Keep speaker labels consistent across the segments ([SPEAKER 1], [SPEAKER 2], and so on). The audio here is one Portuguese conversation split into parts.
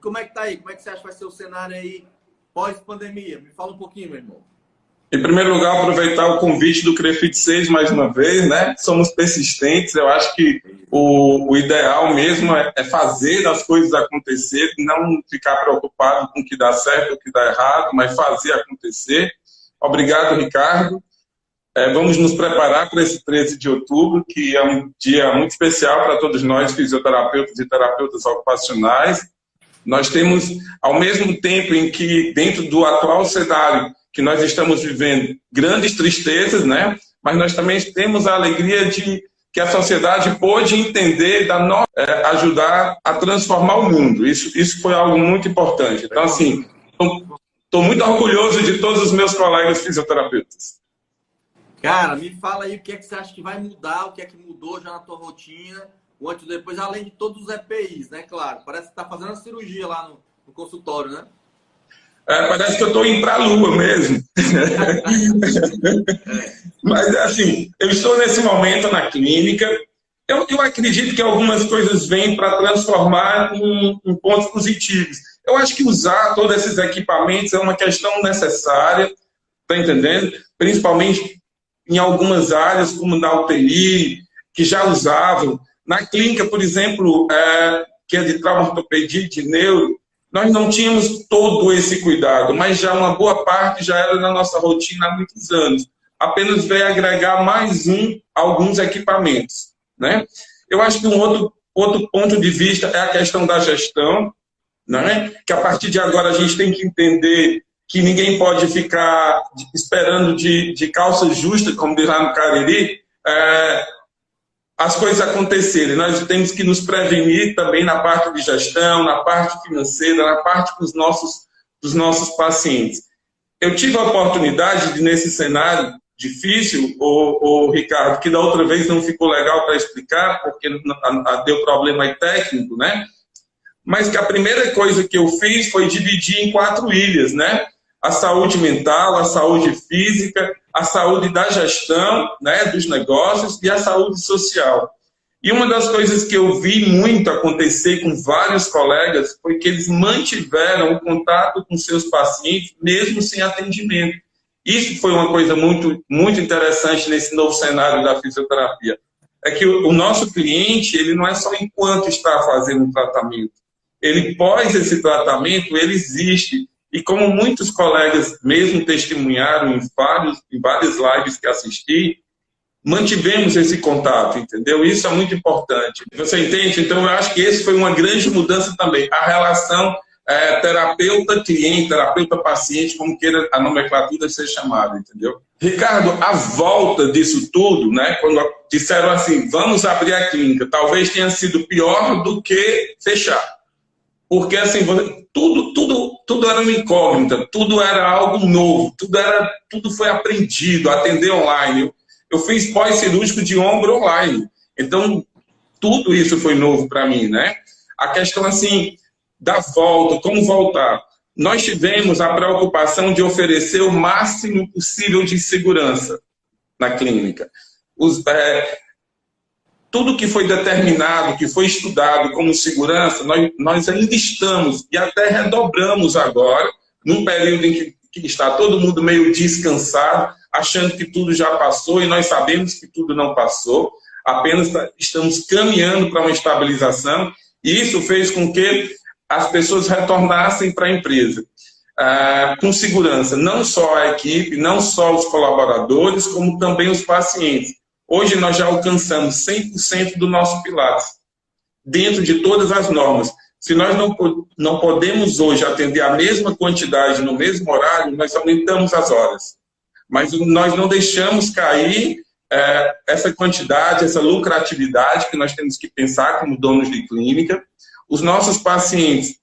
[SPEAKER 1] como é que tá aí? Como é que você acha que vai ser o cenário aí pós-pandemia? Me fala um pouquinho, meu irmão.
[SPEAKER 2] Em primeiro lugar, aproveitar o convite do CREFIT 6 mais uma vez, né? Somos persistentes, eu acho que o ideal mesmo é fazer as coisas acontecer, não ficar preocupado com o que dá certo ou o que dá errado, mas fazer acontecer. Obrigado, Ricardo. Vamos nos preparar para esse 13 de outubro, que é um dia muito especial para todos nós, fisioterapeutas e terapeutas ocupacionais. Nós temos, ao mesmo tempo em que, dentro do atual cenário que nós estamos vivendo, grandes tristezas, né? Mas nós também temos a alegria de que a sociedade pôde entender, ajudar a transformar o mundo. Isso foi algo muito importante. Então, assim, estou muito orgulhoso de todos os meus colegas fisioterapeutas.
[SPEAKER 1] Cara, me fala aí o que é que você acha que vai mudar, o que é que mudou já na tua rotina, o antes e depois, além de todos os EPIs, né? Claro, parece que tá fazendo uma cirurgia lá no consultório, né?
[SPEAKER 2] Parece que eu estou indo para a Lua mesmo. Mas, assim, eu estou nesse momento na clínica. Eu acredito que algumas coisas vêm para transformar em pontos positivos. Eu acho que usar todos esses equipamentos é uma questão necessária, tá entendendo? Principalmente em algumas áreas, como na UTI, que já usavam. Na clínica, por exemplo, que é de trauma ortopedia e de neuro, nós não tínhamos todo esse cuidado, mas já uma boa parte já era na nossa rotina há muitos anos. Apenas veio agregar mais alguns equipamentos, né? Eu acho que um outro ponto de vista é a questão da gestão, né? Que a partir de agora a gente tem que entender que ninguém pode ficar esperando de calça justa, como diz lá no Cariri, as coisas acontecerem. Nós temos que nos prevenir também na parte de gestão, na parte financeira, na parte dos nossos pacientes. Eu tive a oportunidade de, nesse cenário difícil, o Ricardo, que da outra vez não ficou legal para explicar, porque deu problema aí técnico, né? Mas que a primeira coisa que eu fiz foi dividir em 4 ilhas, né? A saúde mental, a saúde física, a saúde da gestão, né, dos negócios e a saúde social. E uma das coisas que eu vi muito acontecer com vários colegas foi que eles mantiveram o contato com seus pacientes, mesmo sem atendimento. Isso foi uma coisa muito, muito interessante nesse novo cenário da fisioterapia. É que o nosso cliente, ele não é só enquanto está fazendo um tratamento. Ele, pós esse tratamento, ele existe. E como muitos colegas mesmo testemunharam em várias lives que assisti, mantivemos esse contato, entendeu? Isso é muito importante. Você entende? Então, eu acho que esse foi uma grande mudança também. A relação terapeuta-cliente, terapeuta-paciente, como queira a nomenclatura ser chamada, entendeu? Ricardo, a volta disso tudo, né, quando disseram assim, vamos abrir a clínica, talvez tenha sido pior do que fechar. Porque, assim, tudo era uma incógnita, tudo era algo novo, tudo foi aprendido, atender online. Eu fiz pós-cirúrgico de ombro online. Então, tudo isso foi novo para mim, né? A questão, assim, da volta, como voltar. Nós tivemos a preocupação de oferecer o máximo possível de segurança na clínica. Tudo que foi determinado, que foi estudado como segurança, nós ainda estamos e até redobramos agora, num período em que está todo mundo meio descansado, achando que tudo já passou e nós sabemos que tudo não passou, apenas estamos caminhando para uma estabilização e isso fez com que as pessoas retornassem para a empresa com segurança, não só a equipe, não só os colaboradores, como também os pacientes. Hoje nós já alcançamos 100% do nosso Pilates, dentro de todas as normas. Se nós não podemos hoje atender a mesma quantidade no mesmo horário, nós aumentamos as horas. Mas nós não deixamos cair essa quantidade, essa lucratividade que nós temos que pensar como donos de clínica. Os nossos pacientes,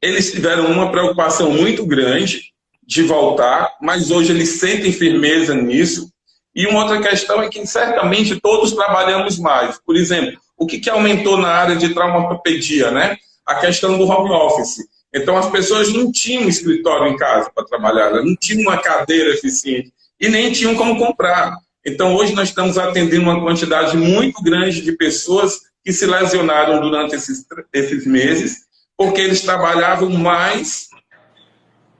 [SPEAKER 2] eles tiveram uma preocupação muito grande de voltar, mas hoje eles sentem firmeza nisso. E uma outra questão é que, certamente, todos trabalhamos mais. Por exemplo, o que aumentou na área de traumapedia, né? A questão do home office. Então, as pessoas não tinham escritório em casa para trabalhar, não tinham uma cadeira eficiente e nem tinham como comprar. Então, hoje nós estamos atendendo uma quantidade muito grande de pessoas que se lesionaram durante esses meses, porque eles trabalhavam mais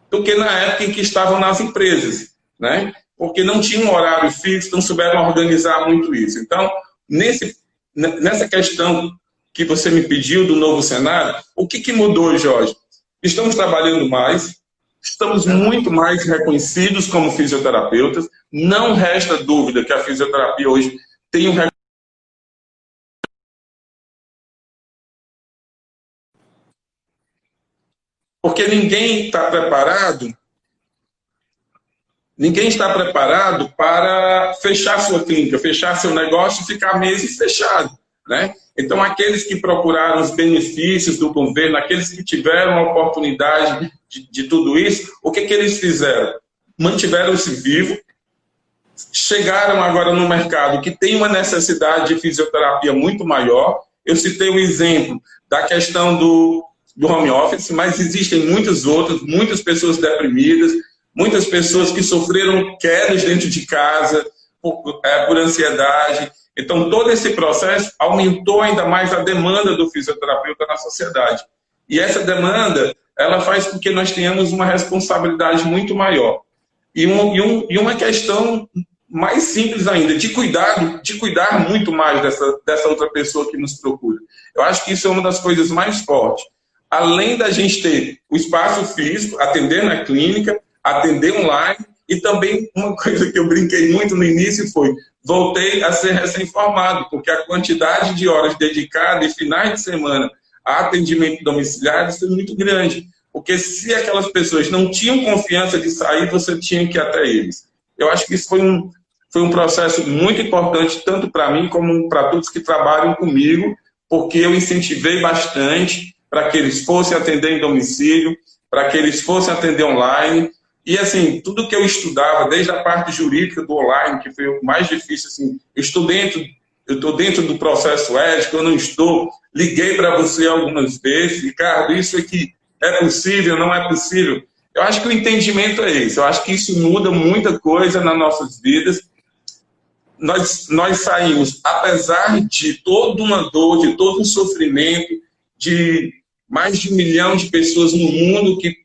[SPEAKER 2] do que na época em que estavam nas empresas, né? Porque não tinha um horário fixo, não souberam organizar muito isso. Então, nessa questão que você me pediu do novo cenário, o que mudou, Jorge? Estamos trabalhando mais, estamos muito mais reconhecidos como fisioterapeutas, não resta dúvida que a fisioterapia hoje tem um porque ninguém está preparado para fechar sua clínica, fechar seu negócio e ficar meses fechado, né? Então, aqueles que procuraram os benefícios do governo, aqueles que tiveram a oportunidade de tudo isso, o que eles fizeram? Mantiveram-se vivos, chegaram agora no mercado que tem uma necessidade de fisioterapia muito maior. Eu citei o exemplo da questão do home office, mas existem muitos outros, muitas pessoas deprimidas, muitas pessoas que sofreram quedas dentro de casa por ansiedade. Então, todo esse processo aumentou ainda mais a demanda do fisioterapeuta na sociedade. E essa demanda, ela faz com que nós tenhamos uma responsabilidade muito maior. E uma questão mais simples ainda, de cuidar muito mais dessa outra pessoa que nos procura. Eu acho que isso é uma das coisas mais fortes. Além da gente ter o espaço físico, atender na clínica, atender online, e também uma coisa que eu brinquei muito no início foi, voltei a ser recém-formado, porque a quantidade de horas dedicadas e finais de semana a atendimento domiciliário foi muito grande. Porque se aquelas pessoas não tinham confiança de sair, você tinha que ir até eles. Eu acho que isso foi um processo muito importante, tanto para mim como para todos que trabalham comigo, porque eu incentivei bastante para que eles fossem atender em domicílio, para que eles fossem atender online. E, assim, tudo que eu estudava, desde a parte jurídica do online, que foi o mais difícil, assim, eu estou dentro do processo ético, eu não estou, liguei para você algumas vezes, Ricardo, isso aqui é possível, não é possível? Eu acho que o entendimento é esse, eu acho que isso muda muita coisa nas nossas vidas. Nós saímos, apesar de toda uma dor, de todo um sofrimento, de mais de 1 milhão de pessoas no mundo que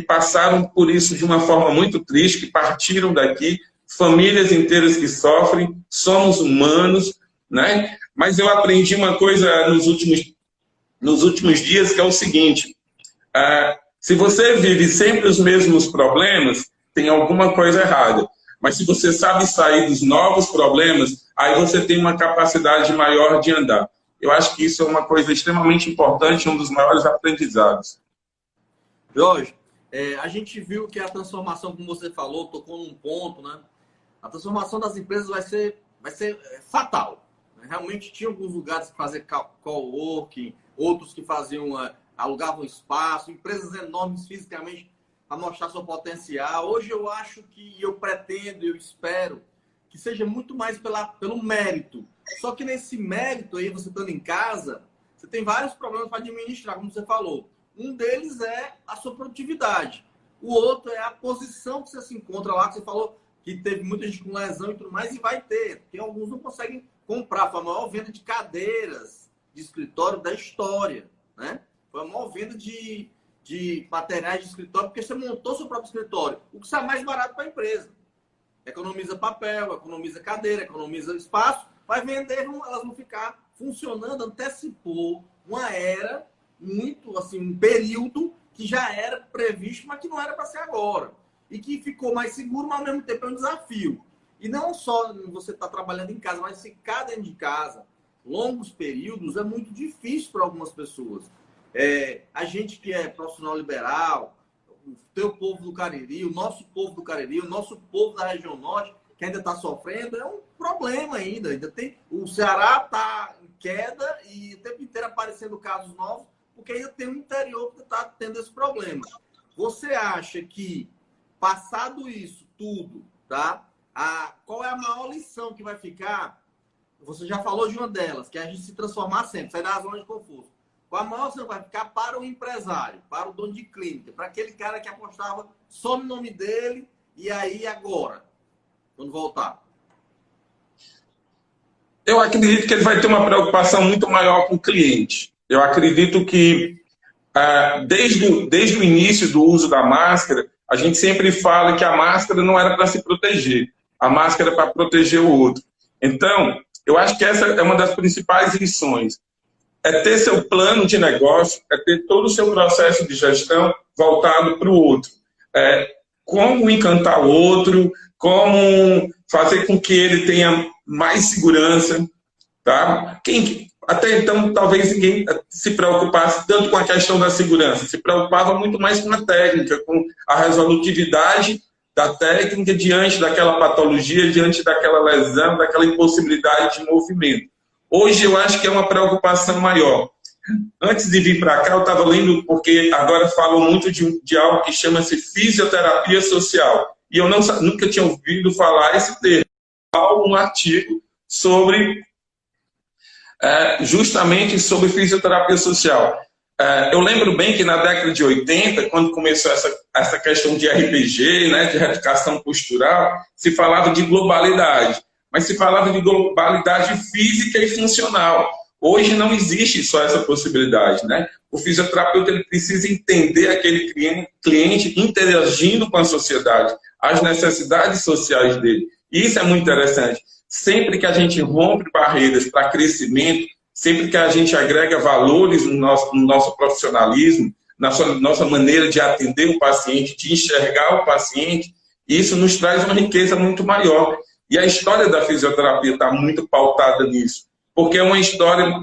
[SPEAKER 2] passaram por isso de uma forma muito triste, que partiram daqui, famílias inteiras que sofrem, somos humanos, né? Mas eu aprendi uma coisa nos últimos dias, que é o seguinte, se você vive sempre os mesmos problemas, tem alguma coisa errada. Mas se você sabe sair dos novos problemas, aí você tem uma capacidade maior de andar. Eu acho que isso é uma coisa extremamente importante, um dos maiores aprendizados.
[SPEAKER 1] Jorge, a gente viu que a transformação, como você falou, tocou num ponto, né? A transformação das empresas vai ser fatal. Realmente tinha alguns lugares que faziam coworking, outros que alugavam espaço, empresas enormes fisicamente para mostrar seu potencial. Hoje eu acho que, eu pretendo, eu espero, que seja muito mais pelo mérito. Só que nesse mérito aí, você estando em casa, você tem vários problemas para administrar, como você falou. Um deles é a sua produtividade. O outro é a posição que você se encontra lá, que você falou que teve muita gente com lesão e tudo mais, e vai ter. Porque alguns não conseguem comprar. Foi a maior venda de cadeiras de escritório da história, né? Foi a maior venda de materiais de escritório, porque você montou seu próprio escritório. O que sai mais barato para a empresa. Economiza papel, economiza cadeira, economiza espaço, vai vender, elas vão ficar funcionando, antecipou uma era muito, assim, um período que já era previsto, mas que não era para ser agora. E que ficou mais seguro, mas ao mesmo tempo é um desafio. E não só você estar trabalhando em casa, mas ficar dentro de casa, longos períodos, é muito difícil para algumas pessoas. A gente que é profissional liberal, o teu povo do Cariri, o nosso povo do Cariri, o nosso povo da região norte, que ainda está sofrendo, é um problema ainda. O Ceará está em queda e o tempo inteiro aparecendo casos novos, porque ainda tem um interior que está tendo esse problema. Você acha que, passado isso tudo, tá? Qual é a maior lição que vai ficar? Você já falou de uma delas, que é a gente se transformar sempre, sair da zona de conforto. Qual a maior lição vai ficar para o empresário, para o dono de clínica, para aquele cara que apostava só no nome dele e aí agora, quando voltar?
[SPEAKER 2] Eu acredito que ele vai ter uma preocupação muito maior com o cliente. Eu acredito que desde o início do uso da máscara, a gente sempre fala que a máscara não era para se proteger, a máscara é para proteger o outro. Então, eu acho que essa é uma das principais lições. É ter seu plano de negócio, é ter todo o seu processo de gestão voltado para o outro. Como encantar o outro, como fazer com que ele tenha mais segurança. Tá? Até então, talvez ninguém se preocupasse tanto com a questão da segurança, se preocupava muito mais com a técnica, com a resolutividade da técnica diante daquela patologia, diante daquela lesão, daquela impossibilidade de movimento. Hoje eu acho que é uma preocupação maior. Antes de vir para cá, eu estava lendo, porque agora falam muito de algo que chama-se fisioterapia social. E eu nunca tinha ouvido falar esse termo. Há um artigo sobre justamente sobre fisioterapia social. Eu lembro bem que na década de 80, quando começou essa questão de RPG, né, de reeducação postural, se falava de globalidade, mas se falava de globalidade física e funcional. Hoje não existe só essa possibilidade, né? O fisioterapeuta ele precisa entender aquele cliente interagindo com a sociedade, as necessidades sociais dele. E isso é muito interessante. Sempre que a gente rompe barreiras para crescimento, sempre que a gente agrega valores no nosso profissionalismo, na nossa maneira de atender o paciente, de enxergar o paciente, isso nos traz uma riqueza muito maior. E a história da fisioterapia está muito pautada nisso, porque é uma história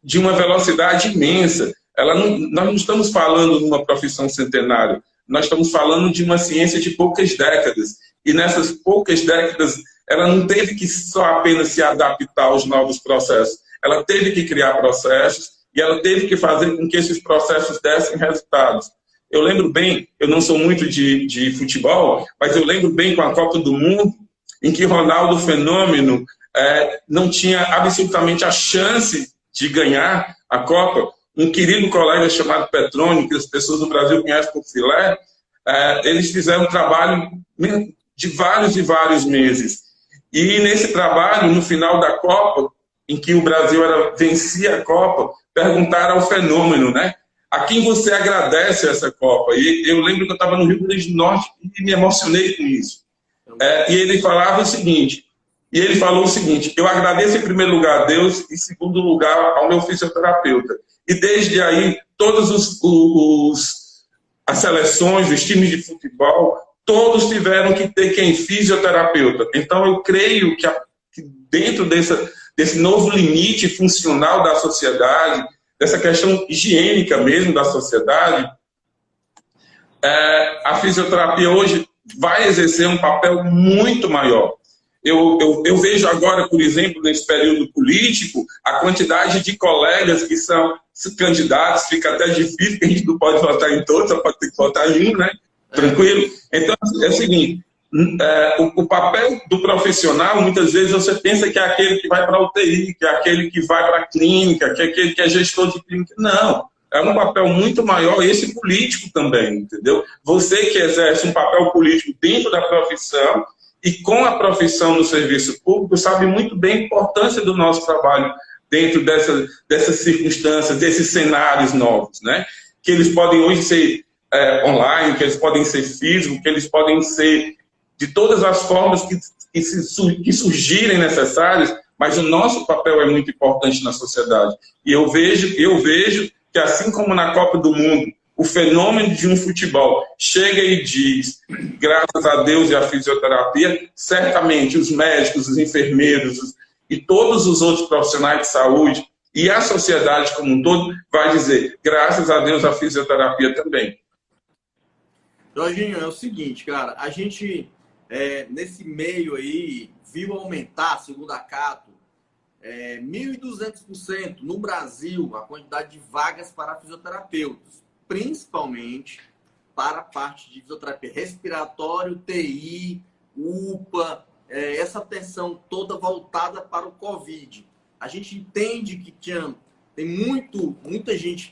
[SPEAKER 2] de uma velocidade imensa. Nós não estamos falando de uma profissão centenária, nós estamos falando de uma ciência de poucas décadas. E nessas poucas décadas, ela não teve que só apenas se adaptar aos novos processos, ela teve que criar processos e ela teve que fazer com que esses processos dessem resultados. Eu lembro bem, eu não sou muito de futebol, mas eu lembro bem com a Copa do Mundo, em que Ronaldo Fenômeno não tinha absolutamente a chance de ganhar a Copa. Um querido colega chamado Petroni, que as pessoas do Brasil conhecem por filé, eles fizeram um trabalho de vários e vários meses. E nesse trabalho, no final da Copa, em que o Brasil vencia a Copa, perguntaram ao Fenômeno, né? A quem você agradece essa Copa? E eu lembro que eu estava no Rio Grande do Norte e me emocionei com isso. E ele falou o seguinte, eu agradeço em primeiro lugar a Deus e em segundo lugar ao meu fisioterapeuta. E desde aí, todas as seleções, os times de futebol, todos tiveram que ter quem? Fisioterapeuta. Então, eu creio que dentro desse novo limite funcional da sociedade, dessa questão higiênica mesmo da sociedade, a fisioterapia hoje vai exercer um papel muito maior. Eu vejo agora, por exemplo, nesse período político, a quantidade de colegas que são candidatos, fica até difícil, que a gente não pode votar em todos, só pode ter que votar em um, né? Tranquilo? Então, é o seguinte, o papel do profissional, muitas vezes você pensa que é aquele que vai para a UTI, que é aquele que vai para a clínica, que é aquele que é gestor de clínica. Não, é um papel muito maior, esse político também, entendeu? Você que exerce um papel político dentro da profissão e com a profissão no serviço público, sabe muito bem a importância do nosso trabalho dentro dessas circunstâncias, desses cenários novos, né? Que eles podem hoje ser online, que eles podem ser físicos, que eles podem ser de todas as formas que surgirem necessárias, mas o nosso papel é muito importante na sociedade. E eu vejo que assim como na Copa do Mundo, o fenômeno de um futebol chega e diz, graças a Deus e à fisioterapia, certamente os médicos, os enfermeiros e todos os outros profissionais de saúde e a sociedade como um todo vai dizer, graças a Deus à fisioterapia também.
[SPEAKER 1] Jorginho, é o seguinte, cara, a gente, nesse meio aí, viu aumentar, segundo a Cato, 1.200% no Brasil a quantidade de vagas para fisioterapeutas, principalmente para a parte de fisioterapia respiratório, TI, UPA, essa atenção toda voltada para o Covid. A gente entende que tem muita gente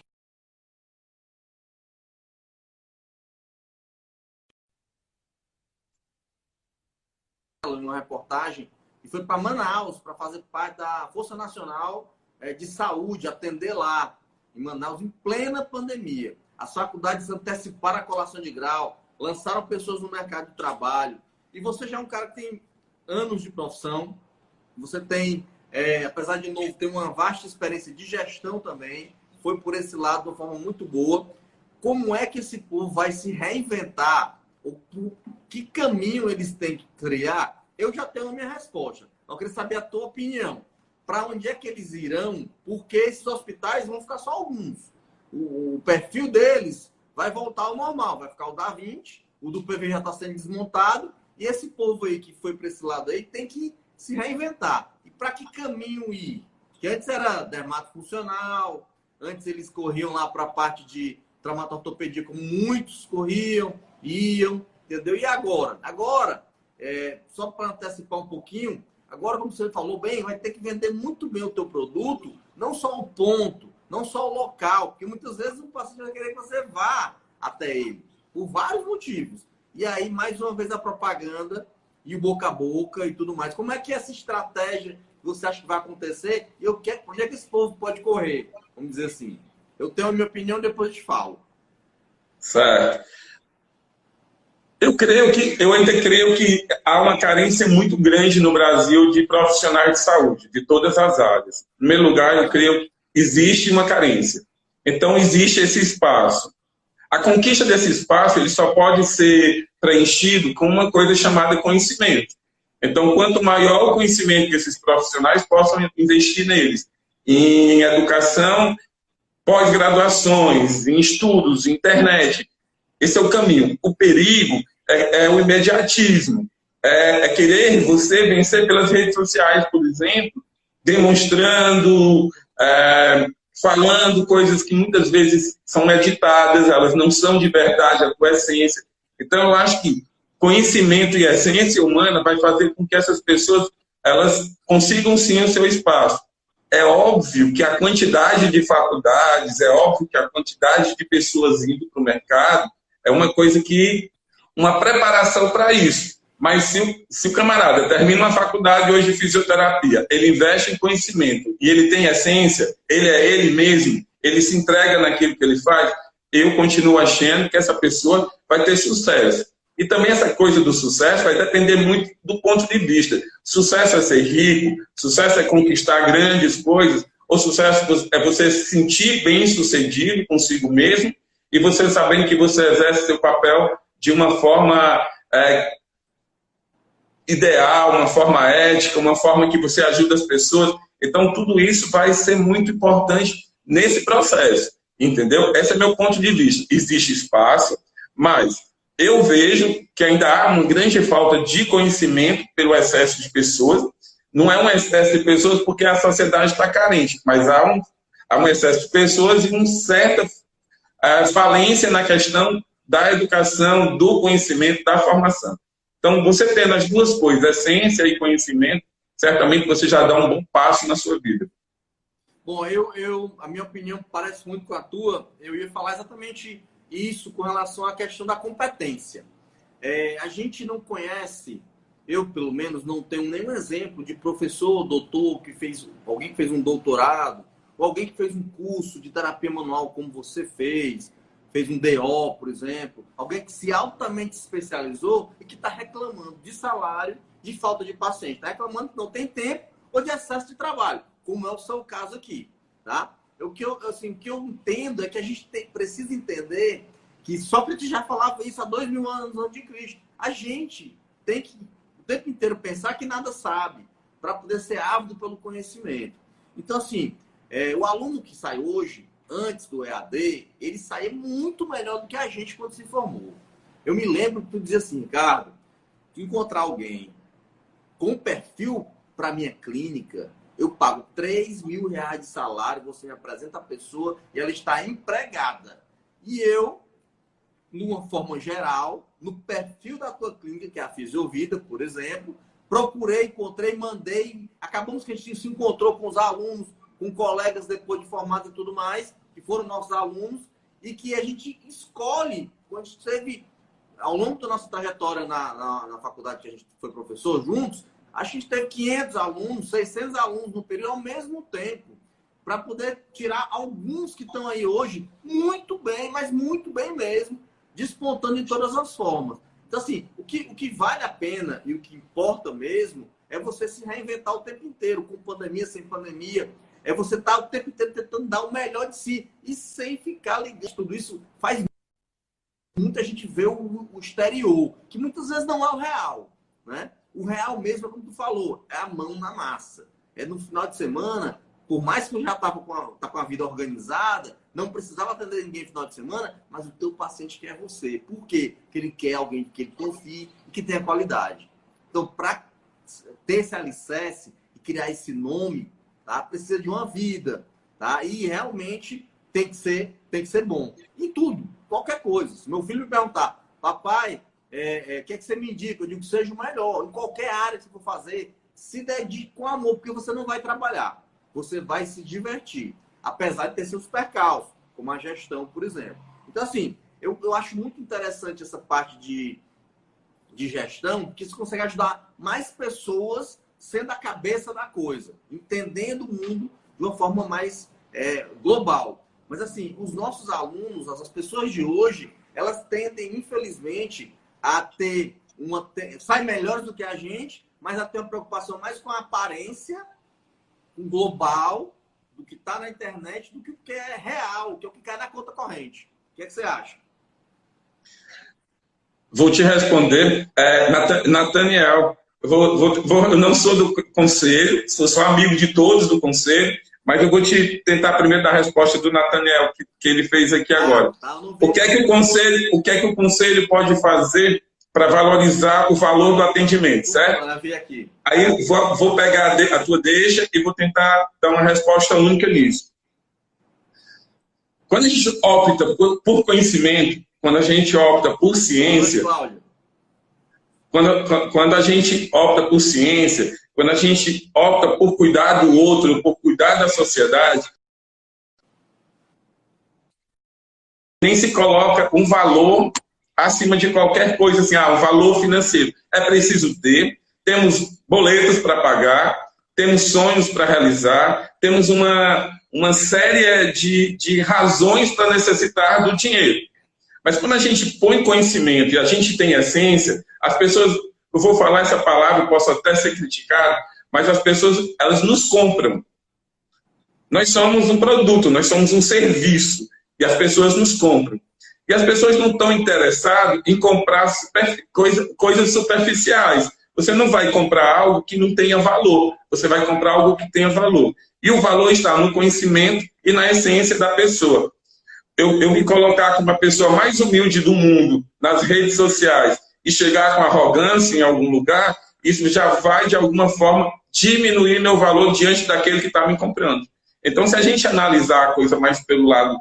[SPEAKER 1] em uma reportagem e foi para Manaus para fazer parte da Força Nacional de Saúde, atender lá. em Manaus, em plena pandemia. As faculdades anteciparam a colação de grau, lançaram pessoas no mercado de trabalho. E você já é um cara que tem anos de profissão, você tem, apesar de novo, ter uma vasta experiência de gestão também, foi por esse lado de uma forma muito boa. Como é que esse povo vai se reinventar? Que caminho eles têm que criar? Eu já tenho a minha resposta. Eu queria saber a tua opinião. Para onde é que eles irão? Porque esses hospitais vão ficar só alguns. O perfil deles vai voltar ao normal. Vai ficar o da 20, o do PV já está sendo desmontado. E esse povo aí que foi para esse lado aí tem que se reinventar. E para que caminho ir? Que antes era dermatofuncional, antes eles corriam lá para a parte de traumatortopedia, como muitos corriam, iam, entendeu? E agora? Agora, só para antecipar um pouquinho, agora, como você falou bem, vai ter que vender muito bem o teu produto, não só o ponto, não só o local, porque muitas vezes o paciente vai querer que você vá até ele, por vários motivos. E aí, mais uma vez, a propaganda e o boca a boca e tudo mais. Como é que essa estratégia você acha que vai acontecer? E onde é que esse povo pode correr? Vamos dizer assim. Eu tenho a minha opinião, depois eu te falo.
[SPEAKER 2] Certo. Eu ainda creio que há uma carência muito grande no Brasil de profissionais de saúde, de todas as áreas. Em primeiro lugar, eu creio que existe uma carência. Então, existe esse espaço. A conquista desse espaço ele só pode ser preenchido com uma coisa chamada conhecimento. Então, quanto maior o conhecimento que esses profissionais possam investir neles, em educação, pós-graduações, em estudos, internet, esse é o caminho. O perigo é o imediatismo. É querer você vencer pelas redes sociais, por exemplo, demonstrando, falando coisas que muitas vezes são editadas, elas não são de verdade a tua essência. Então, eu acho que conhecimento e essência humana vai fazer com que essas pessoas elas consigam sim o seu espaço. É óbvio que a quantidade de faculdades, é óbvio que a quantidade de pessoas indo para o mercado é uma coisa que, uma preparação para isso. Mas se o camarada termina uma faculdade hoje de fisioterapia, ele investe em conhecimento e ele tem essência, ele é ele mesmo, ele se entrega naquilo que ele faz, eu continuo achando que essa pessoa vai ter sucesso. E também essa coisa do sucesso vai depender muito do ponto de vista. Sucesso é ser rico, sucesso é conquistar grandes coisas, ou sucesso é você se sentir bem-sucedido consigo mesmo e você sabendo que você exerce seu papel de uma forma ideal, uma forma ética, uma forma que você ajuda as pessoas. Então, tudo isso vai ser muito importante nesse processo, entendeu? Esse é meu ponto de vista. Existe espaço, mas eu vejo que ainda há uma grande falta de conhecimento pelo excesso de pessoas. Não é um excesso de pessoas porque a sociedade está carente, mas há um excesso de pessoas e uma certa falência na questão da educação, do conhecimento, da formação. Então, você tendo as duas coisas, essência e conhecimento, certamente você já dá um bom passo na sua vida.
[SPEAKER 1] Bom, a minha opinião parece muito com a tua. Eu ia falar exatamente isso com relação à questão da competência. A gente não conhece, eu pelo menos não tenho nenhum exemplo de professor, doutor, alguém que fez um doutorado, ou alguém que fez um curso de terapia manual como você fez um DO, por exemplo, alguém que se altamente especializou e que está reclamando de salário, de falta de paciente, está reclamando que não tem tempo ou de excesso de trabalho, como é o seu caso aqui, tá? O que eu entendo é que a gente precisa entender que Sócrates já falava isso há 2000 anos antes de Cristo. A gente tem que o tempo inteiro pensar que nada sabe, para poder ser ávido pelo conhecimento. Então, assim, o aluno que sai hoje, antes do EAD, ele saía muito melhor do que a gente quando se formou. Eu me lembro que tu dizia assim, Ricardo, se encontrar alguém com perfil para minha clínica, eu pago R$3.000 de salário, você me apresenta a pessoa e ela está empregada. E eu, numa forma geral, no perfil da tua clínica, que é a Fisiovida, por exemplo, procurei, encontrei, mandei, acabamos que a gente se encontrou com os alunos, com colegas depois de formados e tudo mais, que foram nossos alunos, e que a gente escolhe, quando a gente teve, ao longo da nossa trajetória na faculdade que a gente foi professor juntos, a gente teve 500 alunos, 600 alunos no período ao mesmo tempo, para poder tirar alguns que estão aí hoje muito bem, mas muito bem mesmo, despontando em todas as formas. Então, assim, o que vale a pena e o que importa mesmo é você se reinventar o tempo inteiro, com pandemia, sem pandemia. É você estar o tempo inteiro tentando dar o melhor de si e sem ficar ligando. Tudo isso faz muita gente ver o exterior, que muitas vezes não é o real, né? O real mesmo é como tu falou, é a mão na massa. É no final de semana, por mais que eu já estava com a vida organizada, não precisava atender ninguém no final de semana, mas o teu paciente quer você. Por quê? Porque ele quer alguém que ele confie e que tenha qualidade. Então, para ter esse alicerce e criar esse nome, tá? Precisa de uma vida, tá? E realmente tem que ser bom. Em tudo, qualquer coisa. Se meu filho me perguntar, papai, o que é que você me indica? Eu digo, seja o melhor. Em qualquer área que você for fazer, se dedique com amor, porque você não vai trabalhar. Você vai se divertir. Apesar de ter seus percalços, como a gestão, por exemplo. Então, assim, eu acho muito interessante essa parte de gestão, porque isso consegue ajudar mais pessoas sendo a cabeça da coisa, entendendo o mundo de uma forma mais global. Mas, assim, os nossos alunos, as pessoas de hoje, elas tendem, infelizmente, a ter sai melhores do que a gente, mas a ter uma preocupação mais com a aparência, com o global, do que está na internet, do que o que é real, que é o que cai na conta corrente. O que é que você acha?
[SPEAKER 2] Vou te responder, Nathaniel. Eu não sou do conselho, sou só amigo de todos do conselho, mas eu vou te tentar primeiro dar a resposta do Nathaniel, que ele fez aqui agora. O que é que o conselho pode fazer para valorizar o valor do atendimento, certo? Aí eu vou pegar a tua deixa e vou tentar dar uma resposta única nisso. Quando a gente opta por conhecimento, quando a gente opta por ciência, quando a gente opta por ciência, quando a gente opta por cuidar do outro, por cuidar da sociedade, nem se coloca um valor acima de qualquer coisa, assim, um valor financeiro. É preciso temos boletos para pagar, temos sonhos para realizar, temos uma série de razões para necessitar do dinheiro. Mas quando a gente põe conhecimento e a gente tem essência, as pessoas, eu vou falar essa palavra, posso até ser criticado, mas as pessoas, elas nos compram. Nós somos um produto, nós somos um serviço, e as pessoas nos compram. E as pessoas não estão interessadas em comprar coisas superficiais. Você não vai comprar algo que não tenha valor, você vai comprar algo que tenha valor. E o valor está no conhecimento e na essência da pessoa. Eu me colocar como a pessoa mais humilde do mundo nas redes sociais e chegar com arrogância em algum lugar, isso já vai, de alguma forma, diminuir meu valor diante daquele que está me comprando. Então, se a gente analisar a coisa mais pelo lado,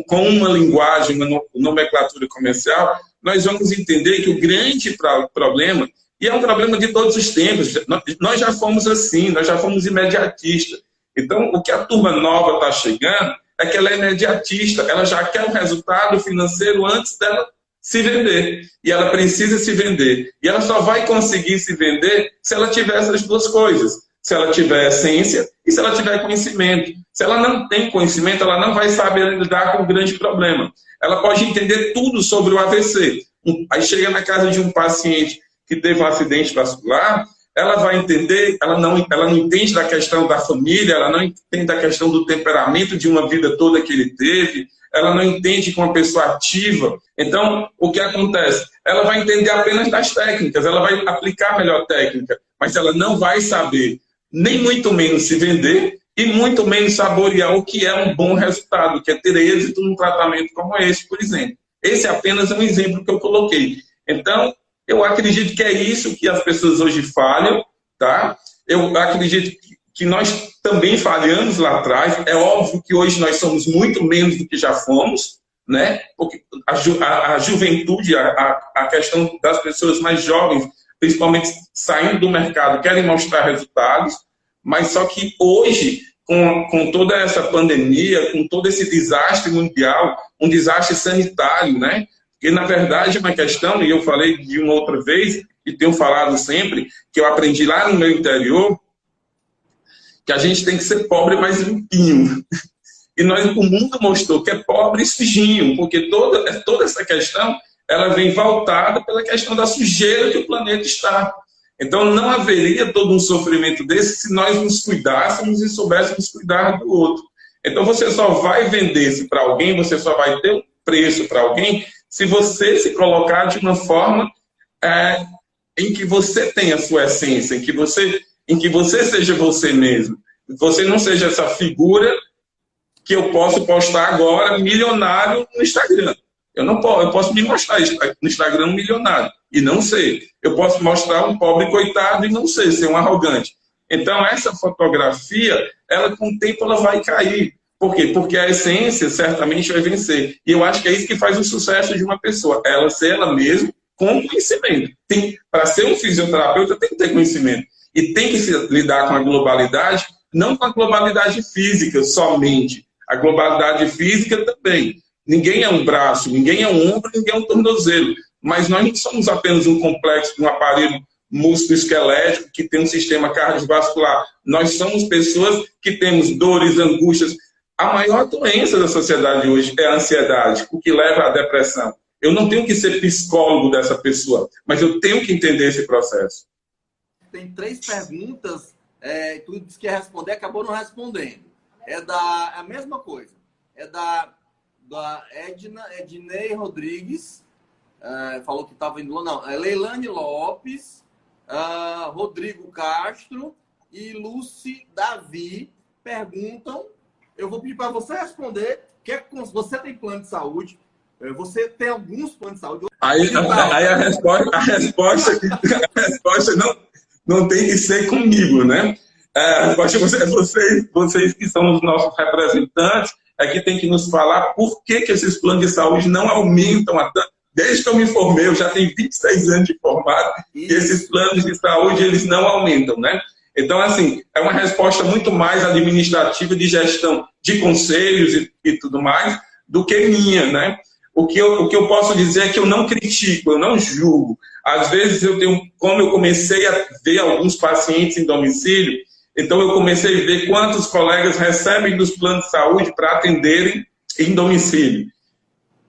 [SPEAKER 2] com uma linguagem, uma nomenclatura comercial, nós vamos entender que o grande problema, e é um problema de todos os tempos, nós já fomos assim, nós já fomos imediatistas. Então, o que a turma nova está chegando é que ela é imediatista, ela já quer um resultado financeiro antes dela se vender. E ela precisa se vender. E ela só vai conseguir se vender se ela tiver essas duas coisas. Se ela tiver essência e se ela tiver conhecimento. Se ela não tem conhecimento, ela não vai saber lidar com o grande problema. Ela pode entender tudo sobre o AVC. Aí chega na casa de um paciente que teve um acidente vascular, ela vai entender, ela não entende da questão da família, ela não entende da questão do temperamento de uma vida toda que ele teve, ela não entende que uma pessoa ativa. Então, o que acontece? Ela vai entender apenas das técnicas, ela vai aplicar a melhor técnica, mas ela não vai saber, nem muito menos se vender, e muito menos saborear o que é um bom resultado, que é ter êxito num tratamento como esse, por exemplo. Esse é apenas um exemplo que eu coloquei. Então, eu acredito que é isso que as pessoas hoje falham, tá? Eu acredito que nós também falhamos lá atrás. É óbvio que hoje nós somos muito menos do que já fomos, né? Porque a juventude, a questão das pessoas mais jovens, principalmente saindo do mercado, querem mostrar resultados, mas só que hoje, com toda essa pandemia, com todo esse desastre mundial, um desastre sanitário, né? Porque, na verdade, é uma questão, e eu falei de uma outra vez, e tenho falado sempre, que eu aprendi lá no meu interior, que a gente tem que ser pobre, mas limpinho. E o mundo mostrou que é pobre e sujinho, porque toda essa questão ela vem voltada pela questão da sujeira que o planeta está. Então, não haveria todo um sofrimento desse se nós nos cuidássemos e soubéssemos cuidar do outro. Então, você só vai vender-se para alguém, você só vai ter um preço para alguém, se você se colocar de uma forma em que você tenha a sua essência, em que você seja você mesmo. Você não seja essa figura que eu posso postar agora milionário no Instagram. Eu posso me mostrar no Instagram um milionário e não ser. Eu posso mostrar um pobre coitado e não ser um arrogante. Então, essa fotografia, ela com o tempo ela vai cair. Por quê? Porque a essência certamente vai vencer. E eu acho que é isso que faz o sucesso de uma pessoa. Ela ser ela mesma com conhecimento. Para ser um fisioterapeuta, tem que ter conhecimento. E tem que lidar com a globalidade, não com a globalidade física somente. A globalidade física também. Ninguém é um braço, ninguém é um ombro, ninguém é um tornozelo. Mas nós não somos apenas um complexo de um aparelho músculo-esquelético que tem um sistema cardiovascular. Nós somos pessoas que temos dores, angústias. A maior doença da sociedade hoje é a ansiedade, o que leva à depressão. Eu não tenho que ser psicólogo dessa pessoa, mas eu tenho que entender esse processo.
[SPEAKER 1] Tem 3 perguntas, tu disse que ia responder, acabou não respondendo. A mesma coisa. É da Ednei Rodrigues, falou que estava indo lá. Não, é Leilane Lopes, Rodrigo Castro e Lucy Davi perguntam. Eu vou pedir para você responder. Você tem plano de saúde? Você tem alguns planos de saúde? Aí
[SPEAKER 2] a resposta não tem que ser comigo, né? Vocês que são os nossos representantes, é que tem que nos falar por que esses planos de saúde não aumentam. Desde que eu me formei, eu já tenho 26 anos de formado, e esses planos de saúde eles não aumentam, né? Então, assim, é uma resposta muito mais administrativa de gestão de conselhos e tudo mais do que minha, né? O que eu posso dizer é que eu não critico, eu não julgo. Às vezes, como eu comecei a ver alguns pacientes em domicílio, então eu comecei a ver quantos colegas recebem dos planos de saúde para atenderem em domicílio.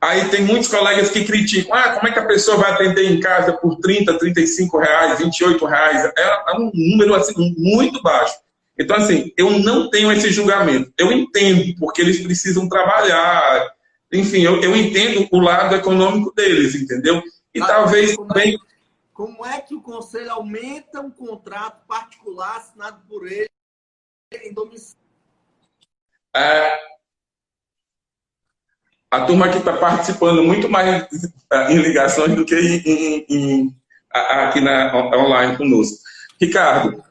[SPEAKER 2] Aí tem muitos colegas que criticam, como é que a pessoa vai atender em casa por 30, 35 reais, 28 reais? É um número assim, muito baixo. Então, assim, eu não tenho esse julgamento. Eu entendo, porque eles precisam trabalhar. Enfim, eu entendo o lado econômico deles, entendeu? E talvez também...
[SPEAKER 1] Como é que o conselho aumenta um contrato particular assinado por ele em domicílio?
[SPEAKER 2] A turma aqui está participando muito mais em ligações do que aqui online conosco. Ricardo,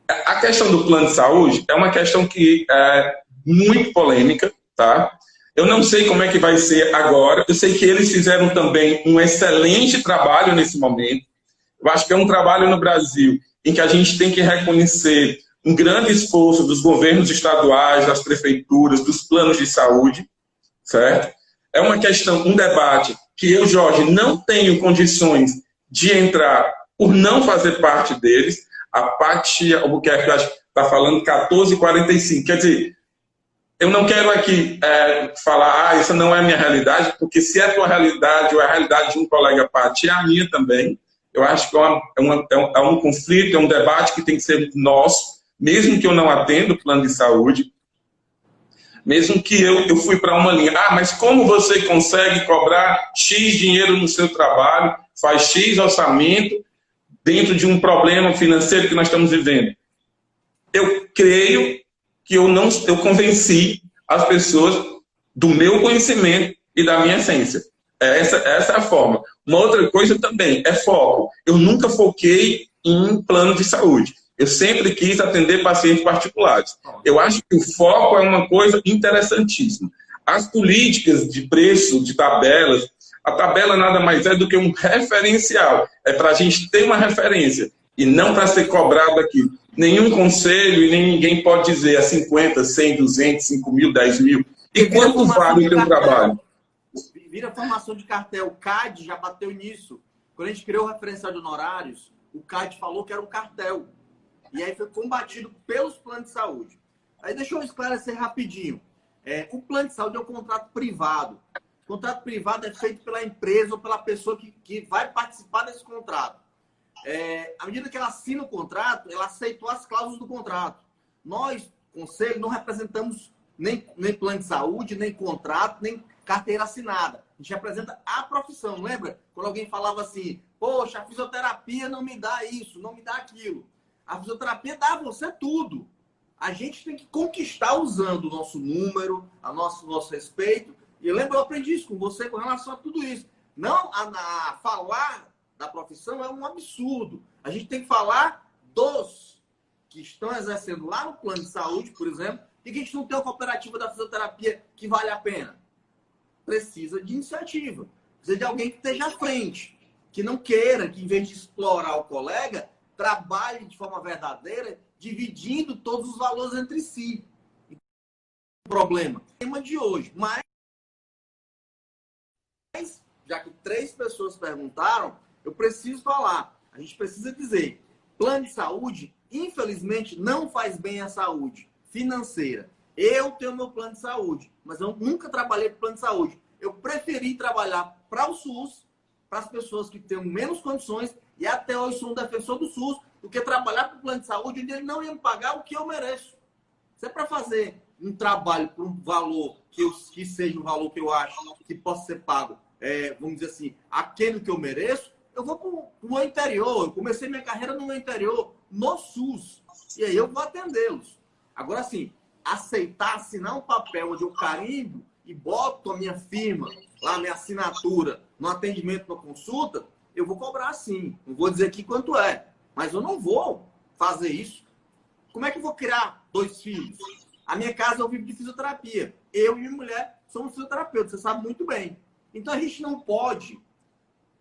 [SPEAKER 2] a questão do plano de saúde é uma questão que é muito polêmica, tá? Eu não sei como é que vai ser agora. Eu sei que eles fizeram também um excelente trabalho nesse momento. Eu acho que é um trabalho no Brasil em que a gente tem que reconhecer um grande esforço dos governos estaduais, das prefeituras, dos planos de saúde, certo? É uma questão, um debate que eu, Jorge, não tenho condições de entrar por não fazer parte deles. A Paty Albuquerque, acho que está falando 14h45. Quer dizer, eu não quero aqui falar, essa não é a minha realidade, porque se é a tua realidade ou é a realidade de um colega Paty, é a minha também. Eu acho que é um conflito, é um debate que tem que ser nosso, mesmo que eu não atenda o plano de saúde, mesmo que eu fui para uma linha. Mas como você consegue cobrar X dinheiro no seu trabalho, faz X orçamento dentro de um problema financeiro que nós estamos vivendo? Eu creio que eu convenci as pessoas do meu conhecimento e da minha essência. Essa é a forma. Uma outra coisa também é foco. Eu nunca foquei em plano de saúde. Eu sempre quis atender pacientes particulares. Eu acho que o foco é uma coisa interessantíssima. As políticas de preço, de tabelas, a tabela nada mais é do que um referencial. É para a gente ter uma referência e não para ser cobrado aquilo. Nenhum conselho e nem ninguém pode dizer 50, 100, 200, 5 mil, 10 mil. E quanto vale o teu trabalho?
[SPEAKER 1] Vira formação de cartel. O CAD já bateu nisso. Quando a gente criou o referencial de honorários, o CAD falou que era um cartel. e aí foi combatido pelos planos de saúde. Aí deixa eu esclarecer rapidinho. O plano de saúde é um contrato privado. O contrato privado é feito pela empresa ou pela pessoa que vai participar desse contrato. À medida que ela assina o contrato, ela aceitou as cláusulas do contrato. Nós, conselho, não representamos nem plano de saúde, nem contrato, nem carteira assinada. A gente representa a profissão. Lembra? Quando alguém falava assim, poxa, a fisioterapia não me dá isso, não me dá aquilo. A fisioterapia dá a você tudo. A gente tem que conquistar usando o nosso número, nosso respeito. E eu lembro, eu aprendi isso com você com relação a tudo isso. Não a falar da profissão é um absurdo. A gente tem que falar dos que estão exercendo lá no plano de saúde, por exemplo, e que a gente não tem uma cooperativa da fisioterapia que vale a pena. Precisa de iniciativa. Precisa de alguém que esteja à frente. Que não queira, que em vez de explorar o colega, trabalhe de forma verdadeira, dividindo todos os valores entre si. O problema. O tema de hoje. Mas, já que 3 pessoas perguntaram, eu preciso falar. A gente precisa dizer, plano de saúde, infelizmente, não faz bem à saúde financeira. Eu tenho meu plano de saúde, mas eu nunca trabalhei com plano de saúde. Eu preferi trabalhar para o SUS, para as pessoas que têm menos condições, e até hoje sou um defensor do SUS, do que trabalhar para o plano de saúde, onde ele não ia me pagar o que eu mereço. Se é para fazer um trabalho por um valor que seja um valor que eu acho que possa ser pago, vamos dizer assim, aquele que eu mereço, eu vou para o meu interior. Eu comecei minha carreira no meu interior, no SUS. E aí eu vou atendê-los. Agora, assim, aceitar, assinar um papel onde eu carimbo e boto a minha firma, lá a minha assinatura, no atendimento, na consulta, eu vou cobrar sim. Não vou dizer aqui quanto é. Mas eu não vou fazer isso. Como é que eu vou criar 2 filhos? A minha casa eu vivo de fisioterapia. Eu e minha mulher somos fisioterapeutas, você sabe muito bem. Então a gente não pode,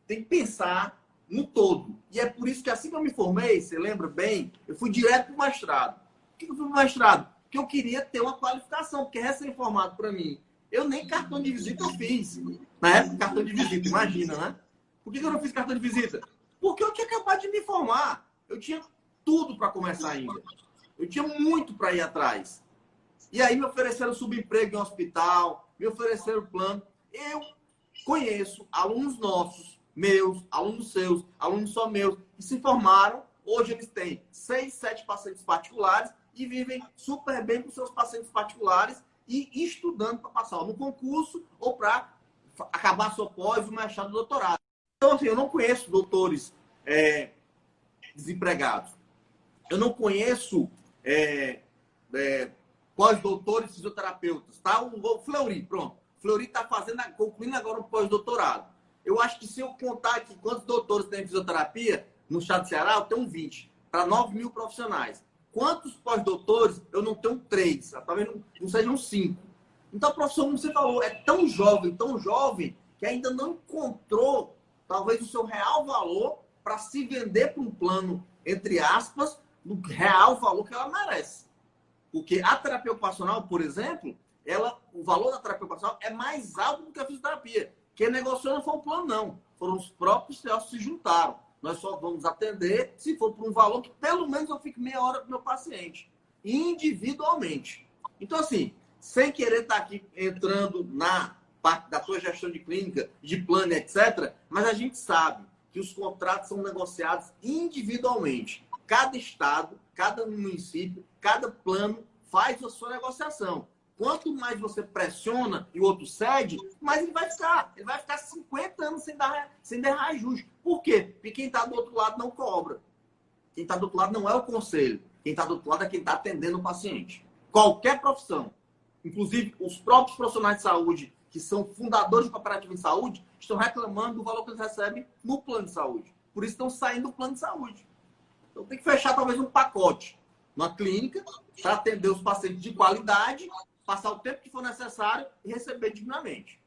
[SPEAKER 1] tem que pensar no todo. E é por isso que assim que eu me formei, você lembra bem, eu fui direto para o mestrado. Por que eu fui para o mestrado? Porque eu queria ter uma qualificação, porque recém-formado para mim, eu nem cartão de visita eu fiz. Na época, cartão de visita, imagina, né? Por que eu não fiz cartão de visita? Porque eu tinha acabado de me formar. Eu tinha tudo para começar ainda. Eu tinha muito para ir atrás. E aí me ofereceram subemprego em hospital, me ofereceram plano. Eu conheço alunos nossos, meus, alunos seus, alunos só meus, que se formaram. Hoje eles têm 6, 7 pacientes particulares e vivem super bem com seus pacientes particulares e estudando para passar no concurso ou para acabar sua pós, o mestrado, doutorado. Então, assim, eu não conheço doutores desempregados. Eu não conheço pós-doutores fisioterapeutas. Tá? O Fleury, pronto. O Fleury está concluindo agora um pós-doutorado. Eu acho que se eu contar aqui quantos doutores tem em fisioterapia, no estado de Ceará, eu tenho 20, para 9 mil profissionais. Quantos pós-doutores? Eu não tenho 3, talvez não sejam 5. Então a profissão, como você falou, é tão jovem, que ainda não encontrou, talvez, o seu real valor para se vender para um plano, entre aspas, no real valor que ela merece. Porque a terapia ocupacional, por exemplo, o valor da terapia ocupacional é mais alto do que a fisioterapia. Quem negociou não foi o plano, não. Foram os próprios CEOs que se juntaram. Nós só vamos atender se for por um valor que pelo menos eu fique meia hora com o meu paciente. Individualmente. Então, assim, sem querer estar aqui entrando na parte da sua gestão de clínica, de plano, etc., mas a gente sabe que os contratos são negociados individualmente. Cada estado, cada município, cada plano faz a sua negociação. Quanto mais você pressiona e o outro cede, mais ele vai ficar. Ele vai ficar 50 anos sem dar reajuste. Por quê? Porque quem está do outro lado não cobra. Quem está do outro lado não é o conselho. Quem está do outro lado é quem está atendendo o paciente. Qualquer profissão. Inclusive, os próprios profissionais de saúde, que são fundadores de cooperativa de saúde, estão reclamando do valor que eles recebem no plano de saúde. Por isso estão saindo do plano de saúde. Então tem que fechar talvez um pacote numa clínica para atender os pacientes de qualidade, passar o tempo que for necessário e receber dignamente.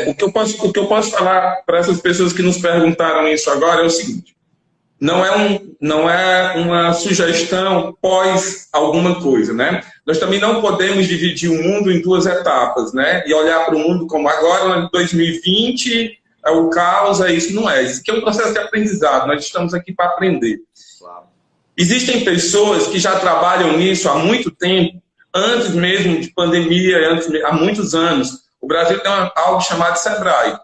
[SPEAKER 2] O que eu posso falar para essas pessoas que nos perguntaram isso agora é o seguinte: não é uma sugestão pós alguma coisa, né? Nós também não podemos dividir o mundo em 2 etapas, né? E olhar para o mundo como agora, em 2020, é o caos, é isso. Não é. Isso aqui é um processo de aprendizado. Nós estamos aqui para aprender.
[SPEAKER 1] Claro.
[SPEAKER 2] Existem pessoas que já trabalham nisso há muito tempo, antes mesmo de pandemia, há muitos anos. O Brasil tem algo chamado Sebrae.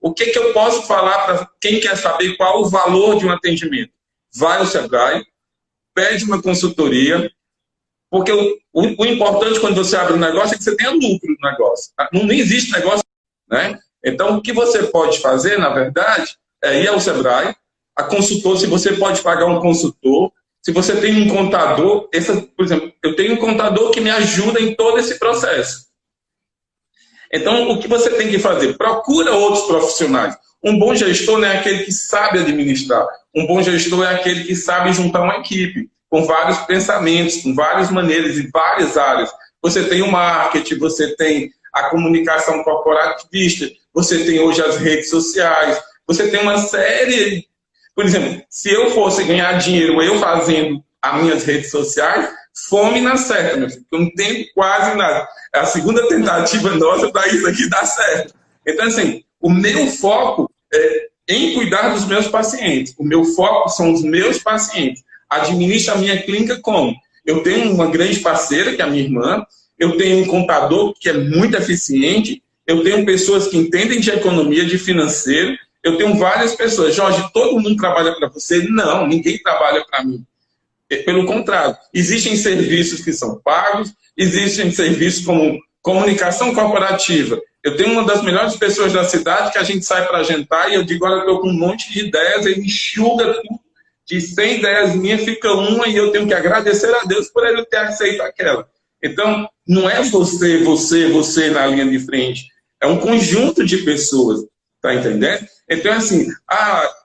[SPEAKER 2] O que eu posso falar para quem quer saber qual o valor de um atendimento? Vai ao Sebrae, pede uma consultoria, porque o importante quando você abre um negócio é que você tenha lucro no negócio. Não existe negócio, né? Então, o que você pode fazer, na verdade, é ir ao Sebrae, a consultor, se você pode pagar um consultor, se você tem um contador, por exemplo, eu tenho um contador que me ajuda em todo esse processo. Então, o que você tem que fazer? Procura outros profissionais. Um bom gestor não é aquele que sabe administrar. Um bom gestor é aquele que sabe juntar uma equipe, com vários pensamentos, com várias maneiras, em várias áreas. Você tem o marketing, você tem a comunicação corporativista, você tem hoje as redes sociais, você tem uma série... Por exemplo, se eu fosse ganhar dinheiro eu fazendo as minhas redes sociais, fome na certa, meu filho, eu não tenho quase nada. É a segunda tentativa nossa para isso aqui dar certo. Então, assim, o meu foco é em cuidar dos meus pacientes. O meu foco são os meus pacientes. Administro a minha clínica como? Eu tenho uma grande parceira, que é a minha irmã, eu tenho um contador que é muito eficiente, eu tenho pessoas que entendem de economia, de financeiro, eu tenho várias pessoas. Jorge, todo mundo trabalha para você? Não, ninguém trabalha para mim. Pelo contrário, existem serviços que são pagos, existem serviços como comunicação corporativa. Eu tenho uma das melhores pessoas da cidade que a gente sai para jantar e eu digo, olha, eu estou com um monte de ideias, ele enxuga tudo, de 100 ideias minhas fica uma e eu tenho que agradecer a Deus por ele ter aceito aquela. Então, não é você na linha de frente, é um conjunto de pessoas, tá entendendo? Então, assim,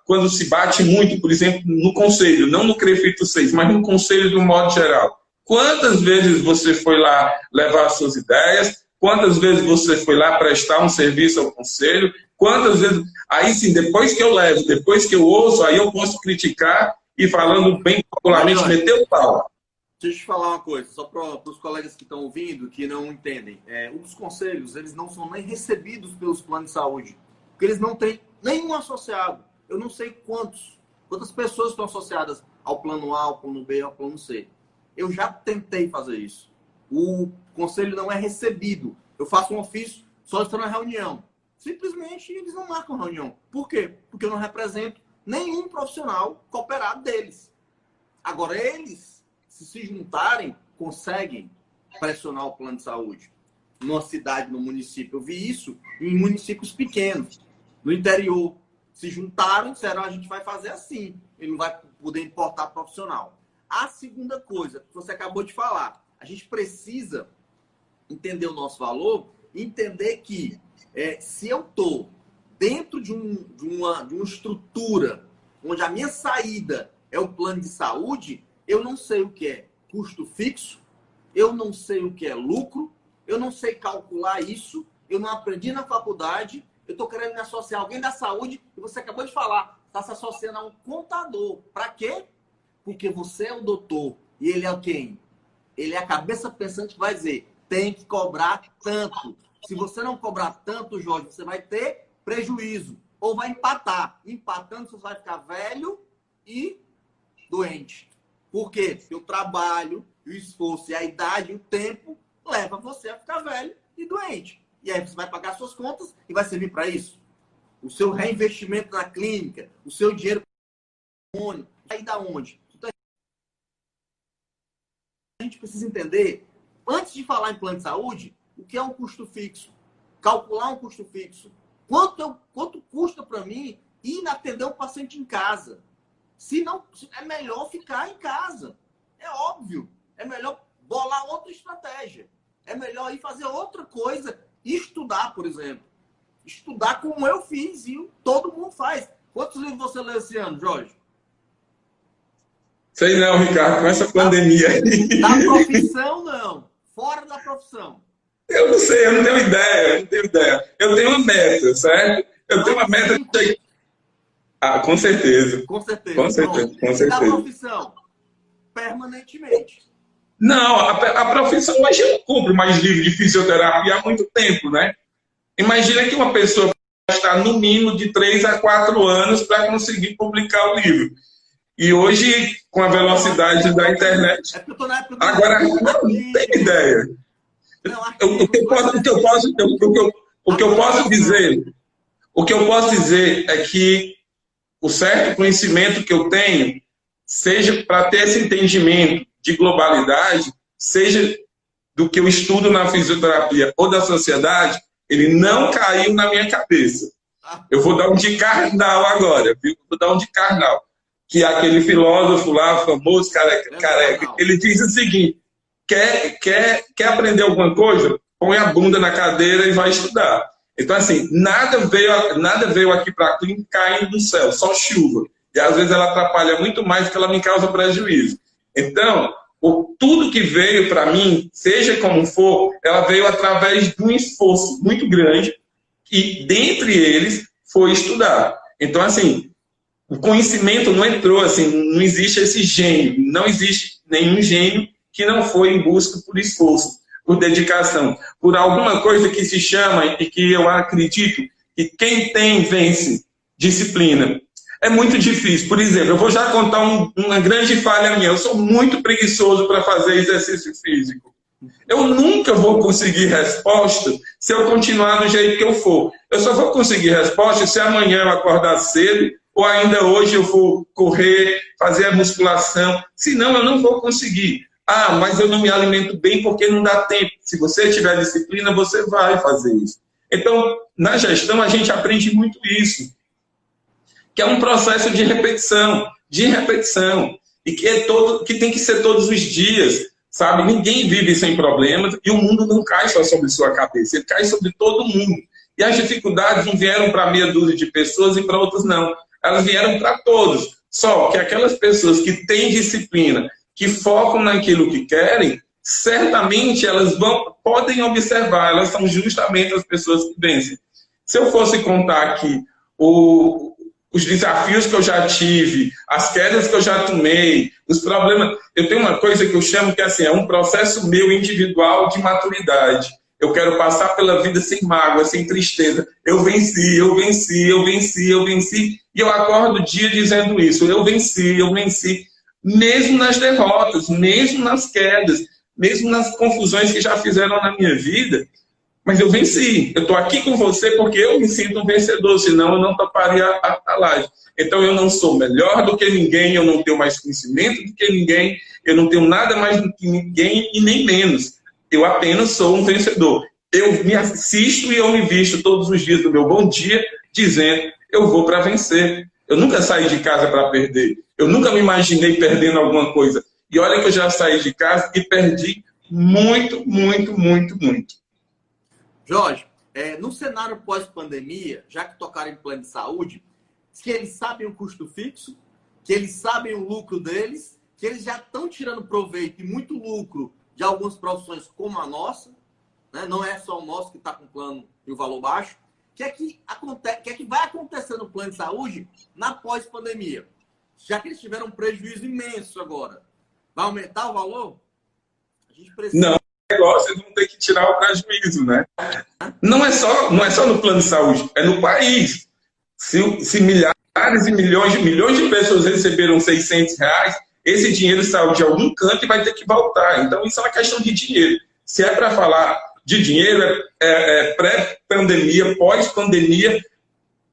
[SPEAKER 2] quando se bate muito, por exemplo, no conselho, não no CREFITO 6, mas no conselho de um modo geral. Quantas vezes você foi lá levar as suas ideias? Quantas vezes você foi lá prestar um serviço ao conselho? Quantas vezes... Aí sim, depois que eu levo, depois que eu ouço, aí eu posso criticar e falando bem popularmente, meter o pau.
[SPEAKER 1] Deixa eu te falar uma coisa, só para os colegas que estão ouvindo, que não entendem. Os conselhos, eles não são nem recebidos pelos planos de saúde, porque eles não têm nenhum associado. Eu não sei quantas pessoas estão associadas ao plano A, ao plano B, ao plano C. Eu já tentei fazer isso. O conselho não é recebido. Eu faço um ofício só estou na reunião. Simplesmente eles não marcam reunião. Por quê? Porque eu não represento nenhum profissional cooperado deles. Agora, eles, se juntarem, conseguem pressionar o plano de saúde. Numa cidade, no município. Eu vi isso em municípios pequenos. No interior, se juntaram e disseram, a gente vai fazer assim. Ele não vai poder importar profissional. A segunda coisa que você acabou de falar, a gente precisa entender o nosso valor e entender que se eu estou dentro de uma estrutura onde a minha saída é o plano de saúde, eu não sei o que é custo fixo, eu não sei o que é lucro, eu não sei calcular isso, eu não aprendi na faculdade, eu estou querendo me associar a alguém da saúde e você acabou de falar, está se associando a um contador. Para quê? Porque você é o doutor e ele é quem? Ele é a cabeça pensante que vai dizer, tem que cobrar tanto. Se você não cobrar tanto, Jorge, você vai ter prejuízo ou vai empatar. Empatando, você vai ficar velho e doente. Por quê? Porque o trabalho, o esforço e a idade, o tempo, leva você a ficar velho e doente. E aí você vai pagar suas contas e vai servir para isso. O seu reinvestimento na clínica, o seu dinheiro vai da onde? Então, a gente precisa entender, antes de falar em plano de saúde, o que é um custo fixo. Calcular um custo fixo. Quanto custa para mim ir atender um paciente em casa? Se não, é melhor ficar em casa. É óbvio. É melhor bolar outra estratégia. É melhor ir fazer outra coisa. Estudar, por exemplo. Estudar como eu fiz e todo mundo faz. Quantos livros você leu esse ano, Jorge?
[SPEAKER 2] Sei não, Ricardo, com essa pandemia aí.
[SPEAKER 1] Da profissão, não. Fora da profissão.
[SPEAKER 2] Eu não sei, eu não tenho ideia. Eu tenho uma meta, certo? Eu tenho uma meta de... com certeza.
[SPEAKER 1] Com certeza.
[SPEAKER 2] Com certeza.
[SPEAKER 1] Da profissão, permanentemente.
[SPEAKER 2] Não, a profissão hoje eu não compro mais livro de fisioterapia há muito tempo, né? Imagina que uma pessoa gastar no mínimo de 3 a 4 anos para conseguir publicar o livro. E hoje, com a velocidade da internet... Agora, não tem ideia. O que eu posso dizer é que o certo conhecimento que eu tenho, seja para ter esse entendimento de globalidade, seja do que eu estudo na fisioterapia ou da sociedade, ele não caiu na minha cabeça. Eu vou dar um de Karnal agora, viu? Vou dar um de Karnal, que é aquele filósofo lá, famoso, careca. Ele diz o seguinte: quer aprender alguma coisa? Põe a bunda na cadeira e vai estudar. Então, assim, nada veio aqui para a clínica caindo do céu, só chuva. E às vezes ela atrapalha muito mais do que ela me causa prejuízo. Então, tudo que veio para mim, seja como for, ela veio através de um esforço muito grande, e dentre eles foi estudar. Então, assim, o conhecimento não entrou, assim, não existe esse gênio, não existe nenhum gênio que não foi em busca por esforço, por dedicação, por alguma coisa que se chama, e que eu acredito que quem tem, vence, disciplina. É muito difícil. Por exemplo, eu vou já contar uma grande falha minha. Eu sou muito preguiçoso para fazer exercício físico. Eu nunca vou conseguir resposta se eu continuar do jeito que eu for. Eu só vou conseguir resposta se amanhã eu acordar cedo, ou ainda hoje eu for correr, fazer a musculação. Senão eu não vou conseguir. Ah, mas eu não me alimento bem porque não dá tempo. Se você tiver disciplina, você vai fazer isso. Então, na gestão, a gente aprende muito isso, que é um processo de repetição, e que tem que ser todos os dias, sabe? Ninguém vive sem problemas, e o mundo não cai só sobre sua cabeça, ele cai sobre todo mundo. E as dificuldades não vieram para meia dúzia de pessoas e para outras não. Elas vieram para todos. Só que aquelas pessoas que têm disciplina, que focam naquilo que querem, certamente elas podem observar, elas são justamente as pessoas que vencem. Se eu fosse contar aqui os desafios que eu já tive, as quedas que eu já tomei, os problemas... Eu tenho uma coisa que eu chamo que assim, é um processo meu individual de maturidade. Eu quero passar pela vida sem mágoa, sem tristeza. Eu venci, e eu acordo o dia dizendo isso. Eu venci, mesmo nas derrotas, mesmo nas quedas, mesmo nas confusões que já fizeram na minha vida. Mas eu venci. Eu estou aqui com você porque eu me sinto um vencedor, senão eu não toparia a live. Então eu não sou melhor do que ninguém, eu não tenho mais conhecimento do que ninguém, eu não tenho nada mais do que ninguém e nem menos. Eu apenas sou um vencedor. Eu me assisto e eu me visto todos os dias do meu bom dia, dizendo, eu vou para vencer. Eu nunca saí de casa para perder. Eu nunca me imaginei perdendo alguma coisa. E olha que eu já saí de casa e perdi muito.
[SPEAKER 1] Jorge, no cenário pós-pandemia, já que tocaram em plano de saúde, que eles sabem o custo fixo, que eles sabem o lucro deles, que eles já estão tirando proveito e muito lucro de algumas profissões como a nossa, né? Não é só o nosso que está com plano e o valor baixo. O que é que vai acontecer no plano de saúde na pós-pandemia? Já que eles tiveram um prejuízo imenso agora, vai aumentar o valor? A gente precisa...
[SPEAKER 2] Não. Negócio, eles vão ter que tirar o prejuízo, né? Não é só no plano de saúde, é no país. Se milhares e milhões de pessoas receberam R$600, esse dinheiro saiu de algum canto e vai ter que voltar. Então, isso é uma questão de dinheiro. Se é para falar de dinheiro, pré-pandemia, pós-pandemia,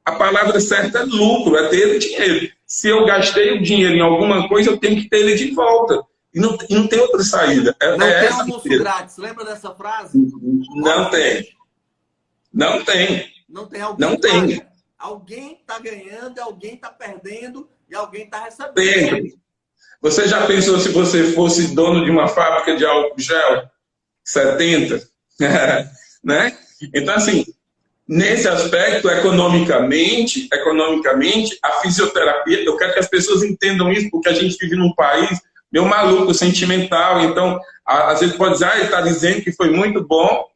[SPEAKER 2] a palavra certa é lucro, é ter dinheiro. Se eu gastei o dinheiro em alguma coisa, eu tenho que ter ele de volta. E não tem outra saída.
[SPEAKER 1] Não tem almoço grátis. Lembra dessa frase?
[SPEAKER 2] Não tem. Não tem.
[SPEAKER 1] Não tem alguém.
[SPEAKER 2] Não tem.
[SPEAKER 1] Alguém está ganhando, alguém está perdendo e alguém está recebendo.
[SPEAKER 2] Você já pensou se você fosse dono de uma fábrica de álcool gel? 70? Né? Então, assim, nesse aspecto, economicamente, a fisioterapia, eu quero que as pessoas entendam isso, porque a gente vive num país meio maluco, sentimental. Então, às vezes pode dizer, ele está dizendo que foi muito bom,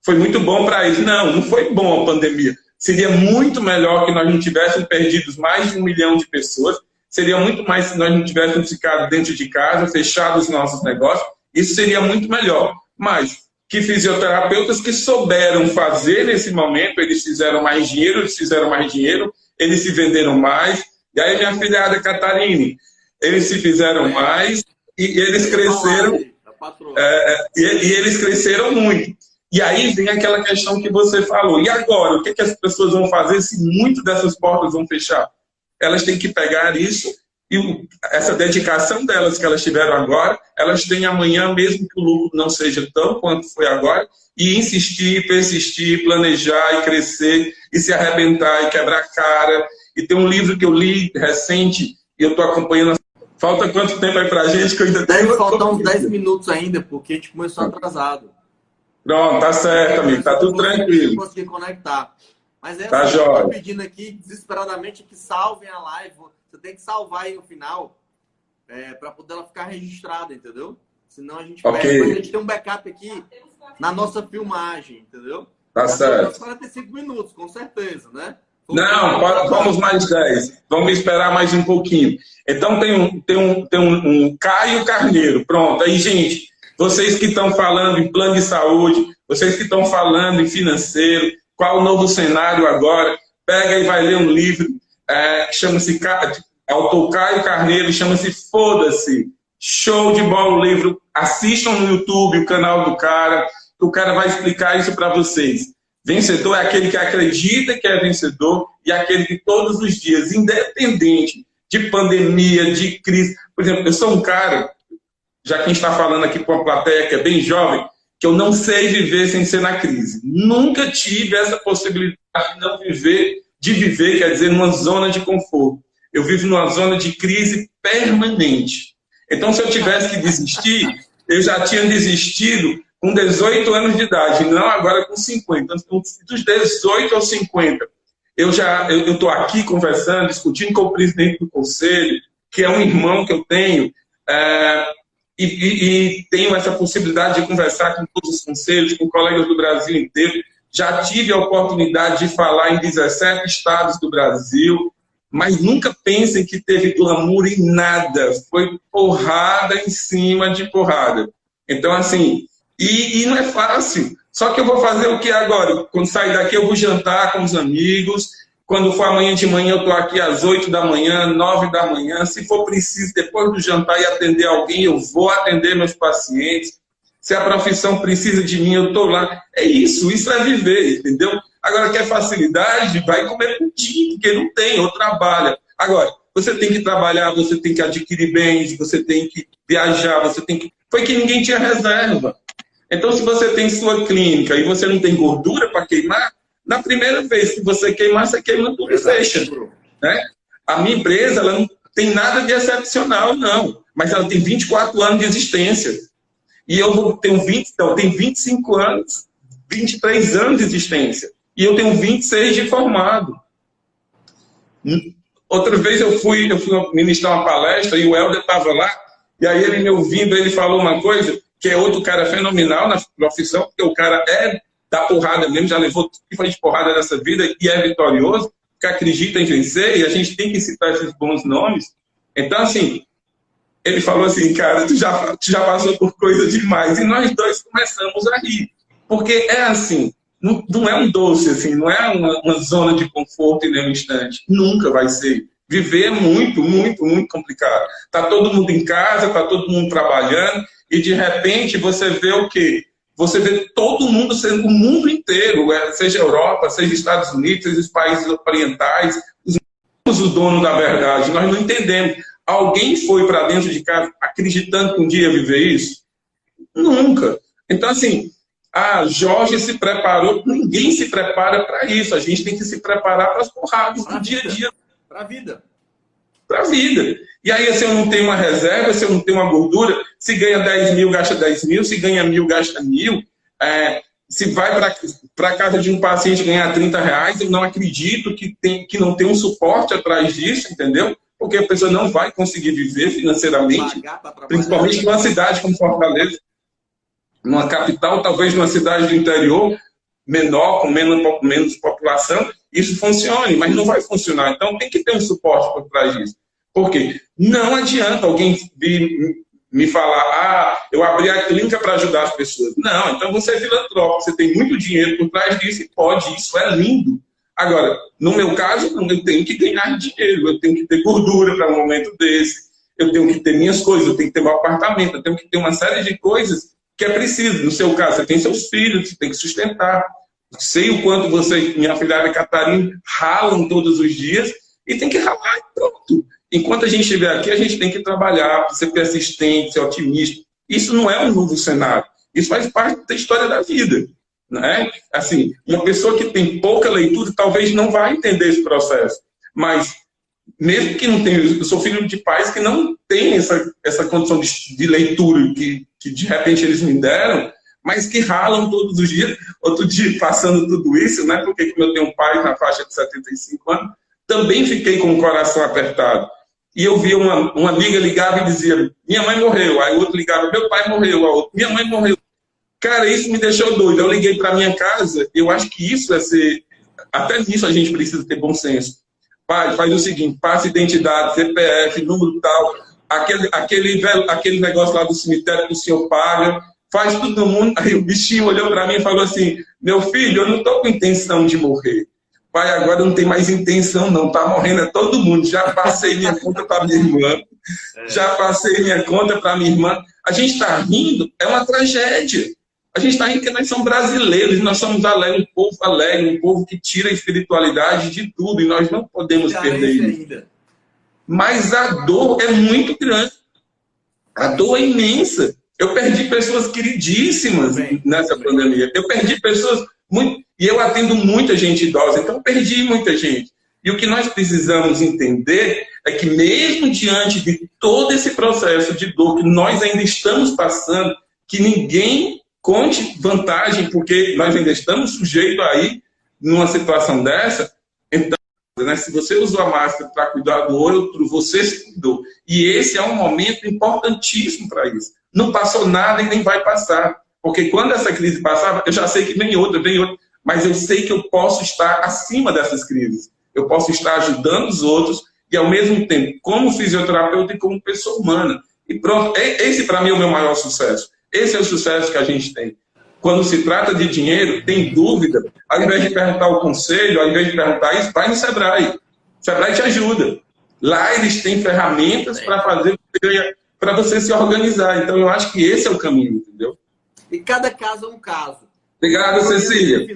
[SPEAKER 2] foi muito bom para eles. Não foi bom a pandemia. Seria muito melhor que nós não tivéssemos perdido mais de 1 milhão de pessoas, seria muito mais se nós não tivéssemos ficado dentro de casa, fechado os nossos negócios, isso seria muito melhor. Mas que fisioterapeutas que souberam fazer nesse momento, eles fizeram mais dinheiro, eles se venderam mais. E aí, minha filhada Catarine, eles se fizeram mais e eles cresceram, e eles cresceram muito. E aí vem aquela questão que você falou. E agora, o que, que as pessoas vão fazer se muitas dessas portas vão fechar? Elas têm que pegar isso e essa dedicação delas que elas tiveram agora, elas têm amanhã, mesmo que o lucro não seja tão quanto foi agora, e insistir, persistir, planejar e crescer, e se arrebentar e quebrar a cara. E tem um livro que eu li recente, e eu estou acompanhando. Falta quanto tempo aí pra gente? Que eu ainda
[SPEAKER 1] Deve faltar uns 10 minutos ainda, porque a gente começou atrasado.
[SPEAKER 2] Pronto, tá certo, amigo. Tá tudo tranquilo.
[SPEAKER 1] Não consegui conectar. Mas
[SPEAKER 2] tá
[SPEAKER 1] eu
[SPEAKER 2] jóia.
[SPEAKER 1] tô pedindo aqui, desesperadamente, que salvem a live. Você tem que salvar aí no final, para poder ela ficar registrada, entendeu? Senão a gente perde. Mas a gente tem um backup aqui na nossa filmagem, entendeu?
[SPEAKER 2] Tá certo.
[SPEAKER 1] 45 minutos, com certeza, né?
[SPEAKER 2] Não, vamos mais 10. Vamos esperar mais um pouquinho. Então tem um Caio Carneiro. Pronto. Aí, gente, vocês que estão falando em plano de saúde, vocês que estão falando em financeiro, qual o novo cenário agora, pega e vai ler um livro, chama-se autor Caio Carneiro, chama-se Foda-se. Show de bola o livro. Assistam no YouTube o canal do cara, que o cara vai explicar isso para vocês. Vencedor é aquele que acredita que é vencedor e aquele que todos os dias, independente de pandemia, de crise. Por exemplo, eu sou um cara, já que a gente está falando aqui com uma plateia que é bem jovem, que eu não sei viver sem ser na crise. Nunca tive essa possibilidade de não viver, quer dizer, numa zona de conforto. Eu vivo numa zona de crise permanente. Então, se eu tivesse que desistir, eu já tinha desistido com 18 anos de idade, não agora com 50. Então, dos 18 aos 50, eu estou aqui conversando, discutindo com o presidente do conselho, que é um irmão que eu tenho, e tenho essa possibilidade de conversar com todos os conselhos, com colegas do Brasil inteiro. Já tive a oportunidade de falar em 17 estados do Brasil, mas nunca pensem que teve glamour em nada. Foi porrada em cima de porrada. Então, assim, e não é fácil. Só que eu vou fazer o que agora? Quando sair daqui, eu vou jantar com os amigos. Quando for amanhã de manhã, eu estou aqui às 8 da manhã, 9 da manhã. Se for preciso, depois do jantar, ir atender alguém, eu vou atender meus pacientes. Se a profissão precisa de mim, eu estou lá. É isso é viver, entendeu? Agora, quer facilidade, vai comer pudim, porque não tem, ou trabalha. Agora, você tem que trabalhar, você tem que adquirir bens, você tem que viajar, você tem que... Foi que ninguém tinha reserva. Então, se você tem sua clínica e você não tem gordura para queimar, na primeira vez que você queimar, você queima tudo e fecha. Né? A minha empresa, ela não tem nada de excepcional, não. Mas ela tem 24 anos de existência. E eu tenho 25 anos, 23 anos de existência. E eu tenho 26 de formado. Outra vez eu fui ministrar uma palestra e o Helder estava lá, e aí ele me ouvindo, ele falou uma coisa, que é outro cara fenomenal na profissão, porque o cara é da porrada mesmo, já levou tipo de porrada nessa vida e é vitorioso, que acredita em vencer, e a gente tem que citar esses bons nomes. Então, assim, ele falou assim, cara, tu já passou por coisa demais, e nós dois começamos a rir. Porque é assim, não é um doce, assim, não é uma zona de conforto em nenhum instante. Nunca vai ser. Viver é muito, muito, muito complicado. Está todo mundo em casa, está todo mundo trabalhando, e de repente você vê o quê? Você vê todo mundo, o mundo inteiro, seja Europa, seja Estados Unidos, seja os países orientais, os donos da verdade. Nós não entendemos. Alguém foi para dentro de casa acreditando que um dia ia viver isso? Nunca. Então, assim, Jorge se preparou, ninguém se prepara para isso. A gente tem que se preparar para as porradas do dia a dia.
[SPEAKER 1] Para a vida.
[SPEAKER 2] Para a vida. E aí, se eu não tenho uma reserva, se eu não tenho uma gordura, se ganha 10 mil, gasta 10 mil, se ganha 1.000, gasta 1.000, se vai para a casa de um paciente ganhar 30 reais, eu não acredito que não tem um suporte atrás disso, entendeu? Porque a pessoa não vai conseguir viver financeiramente, principalmente numa cidade como Fortaleza, numa capital, talvez numa cidade do interior, menor, com menos população, isso funcione, mas não vai funcionar. Então, tem que ter um suporte por trás disso. Por quê? Não adianta alguém vir me falar, eu abri a clínica para ajudar as pessoas. Não, então você é filantrópico, você tem muito dinheiro por trás disso e pode, isso é lindo. Agora, no meu caso, eu tenho que ganhar dinheiro, eu tenho que ter gordura para um momento desse, eu tenho que ter minhas coisas, eu tenho que ter meu apartamento, eu tenho que ter uma série de coisas que é preciso. No seu caso, você tem seus filhos, você tem que sustentar. Sei o quanto você, minha filhada Catarina, ralam todos os dias e tem que ralar e pronto. Enquanto a gente estiver aqui, a gente tem que trabalhar, ser persistente, ser otimista. Isso não é um novo cenário. Isso faz parte da história da vida. Né? Assim, uma pessoa que tem pouca leitura talvez não vai entender esse processo. Mas, mesmo que não tenha... Eu sou filho de pais que não têm essa condição de leitura que de repente eles me deram, mas que ralam todos os dias. Outro dia, passando tudo isso, né? Porque como eu tenho um pai na faixa de 75 anos, também fiquei com o coração apertado. E eu via uma amiga ligava e dizia, minha mãe morreu. Aí o outro ligava, meu pai morreu. A outra, minha mãe morreu. Cara, isso me deixou doido. Eu liguei para minha casa, eu acho que isso é ser... Até nisso a gente precisa ter bom senso. Pai, faz o seguinte, passa identidade, CPF, número tal, aquele negócio lá do cemitério que o senhor paga, faz tudo no mundo. Aí o bichinho olhou para mim e falou assim, meu filho, eu não estou com intenção de morrer. Pai, agora não tem mais intenção não, tá morrendo é todo mundo. Já passei minha conta para minha irmã, já passei minha conta para minha irmã. A gente está rindo, é uma tragédia. A gente está rindo porque nós somos brasileiros, nós somos alegres, um povo que tira a espiritualidade de tudo, e nós não podemos perder isso. Mas a dor é muito grande. A dor é imensa. Eu perdi pessoas queridíssimas nessa pandemia. Eu perdi pessoas muito... E eu atendo muita gente idosa, então eu perdi muita gente. E o que nós precisamos entender é que mesmo diante de todo esse processo de dor que nós ainda estamos passando, que ninguém conte vantagem, porque nós ainda estamos sujeitos aí numa situação dessa. Então, né, se você usou a máscara para cuidar do outro, você se cuidou. E esse é um momento importantíssimo para isso. Não passou nada e nem vai passar. Porque quando essa crise passar, eu já sei que vem outra, mas eu sei que eu posso estar acima dessas crises. Eu posso estar ajudando os outros e, ao mesmo tempo, como fisioterapeuta e como pessoa humana. E pronto, esse para mim é o meu maior sucesso. Esse é o sucesso que a gente tem. Quando se trata de dinheiro, tem dúvida, ao invés de perguntar o conselho, ao invés de perguntar isso, vai no Sebrae. O Sebrae te ajuda. Lá eles têm ferramentas para fazer, para você se organizar. Então, eu acho que esse é o caminho, entendeu?
[SPEAKER 1] E cada caso é um caso.
[SPEAKER 2] Obrigado, Cecília.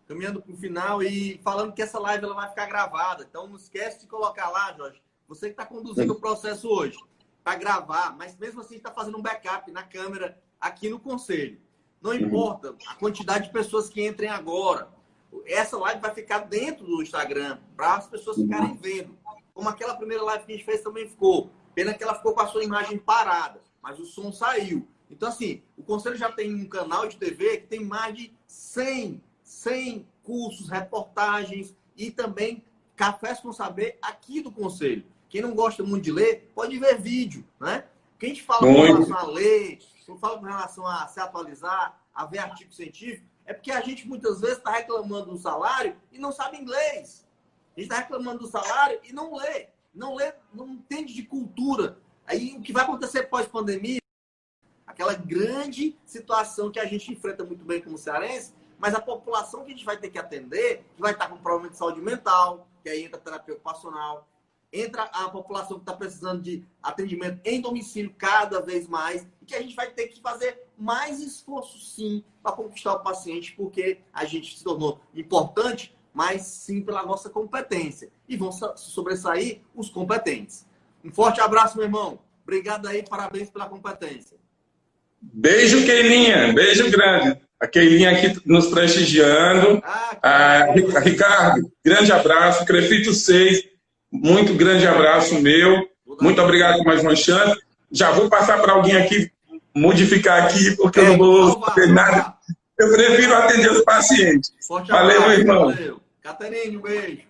[SPEAKER 1] Caminhando para o final e falando que essa live ela vai ficar gravada. Então, não esquece de colocar lá, Jorge. Você que está conduzindo o processo hoje, para gravar, mas mesmo assim está fazendo um backup na câmera aqui no Conselho. Não importa a quantidade de pessoas que entrem agora. Essa live vai ficar dentro do Instagram, para as pessoas ficarem vendo. Como aquela primeira live que a gente fez também ficou. Pena que ela ficou com a sua imagem parada, mas o som saiu. Então, assim, o Conselho já tem um canal de TV que tem mais de 100 cursos, reportagens e também cafés com saber aqui do Conselho. Quem não gosta muito de ler, pode ver vídeo, né? Quem te fala com relação a ler, quem fala com relação a se atualizar, a ver artigo científico, é porque a gente muitas vezes está reclamando do salário e não sabe inglês. A gente está reclamando do salário e não lê. Não entende de cultura. Aí o que vai acontecer pós-pandemia, aquela grande situação que a gente enfrenta muito bem como cearense, mas a população que a gente vai ter que atender, que vai estar com problema de saúde mental, que aí entra a terapia ocupacional, entra a população que está precisando de atendimento em domicílio cada vez mais, e que a gente vai ter que fazer mais esforço, sim, para conquistar o paciente, porque a gente se tornou importante, mas sim pela nossa competência. E vão se sobressair os competentes. Um forte abraço, meu irmão. Obrigado aí, parabéns pela competência.
[SPEAKER 2] Beijo, Keilinha. Beijo grande. A Keilinha aqui nos prestigiando. Ricardo, grande abraço. Crefito 6, muito grande abraço meu. Muito obrigado por mais uma chance. Já vou passar para alguém aqui, modificar aqui, porque eu não vou fazer nada. Eu prefiro atender os pacientes.
[SPEAKER 1] Forte
[SPEAKER 2] Valeu,
[SPEAKER 1] abraço,
[SPEAKER 2] meu irmão.
[SPEAKER 1] Valeu. Catarina, um beijo.